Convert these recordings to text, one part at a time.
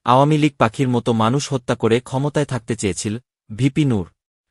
আওয়ামী লীগ পাখির মতো মানুষ হত্যা করে ক্ষমতায় থাকতে চেয়েছিল। ভিপি নূর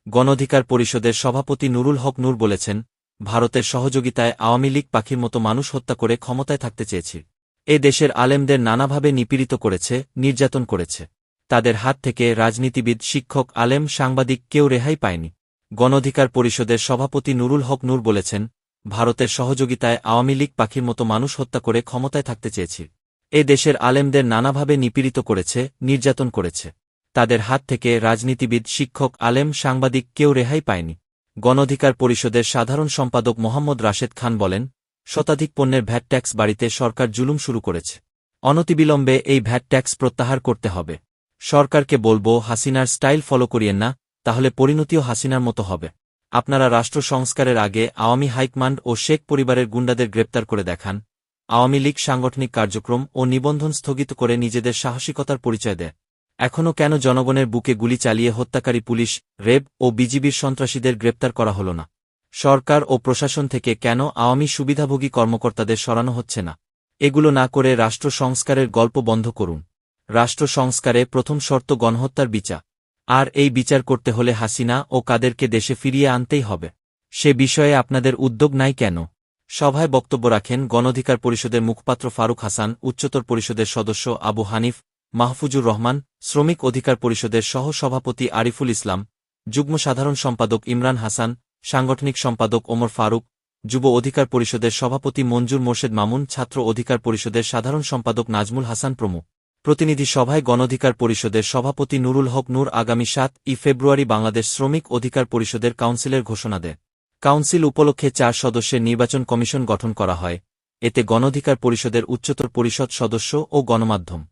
গণঅধিকার পরিষদের সভাপতি নুরুল হক নূর বলেছেন, ভারতের সহযোগিতায় আওয়ামী লীগ পাখির মতো মানুষ হত্যা করে ক্ষমতায় থাকতে চেয়েছিল। এ দেশের আলেমদের নানাভাবে নিপীড়িত করেছে, নির্যাতন করেছে। তাদের হাত থেকে রাজনীতিবিদ, শিক্ষক, আলেম, সাংবাদিক কেউ রেহাই পায়নি। গণঅধিকার পরিষদের সভাপতি নুরুল হক নূর বলেছেন, ভারতের সহযোগিতায় আওয়ামী লীগ পাখির মতো মানুষ হত্যা করে ক্ষমতায় থাকতে চেয়েছিল। এ দেশের আলেমদের নানাভাবে নিপীড়িত করেছে, নির্যাতন করেছে। তাদের হাত থেকে রাজনীতিবিদ, শিক্ষক, আলেম, সাংবাদিক কেউ রেহাই পায়নি। গণঅধিকার পরিষদের সাধারণ সম্পাদক মোহাম্মদ রাশেদ খান বলেন, শতাধিক পণ্যের ভ্যাট ট্যাক্স বাড়িতে সরকার জুলুম শুরু করেছে। অনতিবিলম্বে এই ভ্যাট ট্যাক্স প্রত্যাহার করতে হবে। সরকারকে বলব, হাসিনার স্টাইল ফলো করিয়েন না, তাহলে পরিণতিও হাসিনার মতো হবে। আপনারা রাষ্ট্র সংস্কারের আগে আওয়ামী হাইকমান্ড ও শেখ পরিবারের গুন্ডাদের গ্রেপ্তার করে দেখান। আওয়ামী লীগ সাংগঠনিক কার্যক্রম ও নিবন্ধন স্থগিত করে নিজেদের সাহসিকতার পরিচয় দেয়। এখনও কেন জনগণের বুকে গুলি চালিয়ে হত্যাকারী পুলিশ, র্যাব ও বিজিবির সন্ত্রাসীদের গ্রেপ্তার করা হল না? সরকার ও প্রশাসন থেকে কেন আওয়ামী সুবিধাভোগী কর্মকর্তাদের সরানো হচ্ছে না? এগুলো না করে রাষ্ট্র সংস্কারের গল্প বন্ধ করুন। রাষ্ট্র সংস্কারে প্রথম শর্ত গণহত্যার বিচার। আর এই বিচার করতে হলে হাসিনা ও কাদেরকে দেশে ফিরিয়ে আনতেই হবে। সে বিষয়ে আপনাদের উদ্যোগ নাই কেন? সভায় বক্তব্য রাখেন গণঅধিকার পরিষদের মুখপাত্র ফারুক হাসান, উচ্চতর পরিষদের সদস্য আবু হানিফ, মাহফুজুর রহমান, শ্রমিক অধিকার পরিষদের সহ-সভাপতি আরিফুল ইসলাম, যুগ্ম সাধারণ সম্পাদক ইমরান হাসান, সাংগঠনিক সম্পাদক ওমর ফারুক, যুব অধিকার পরিষদের সভাপতি মঞ্জুর মোর্শেদ মামুন, ছাত্র অধিকার পরিষদের সাধারণ সম্পাদক নাজমুল হাসান প্রমুখ। প্রতিনিধি সভায় গণঅধিকার পরিষদের সভাপতি নুরুল হক নূর আগামী 7ই ফেব্রুয়ারি বাংলাদেশ শ্রমিক অধিকার পরিষদের কাউন্সিলের ঘোষণা দেয়। কাউন্সিল উপলক্ষে 4 সদস্যের নির্বাচন কমিশন গঠন করা হয়। এতে গণঅধিকার পরিষদের উচ্চতর পরিষদ সদস্য ও গণমাধ্যম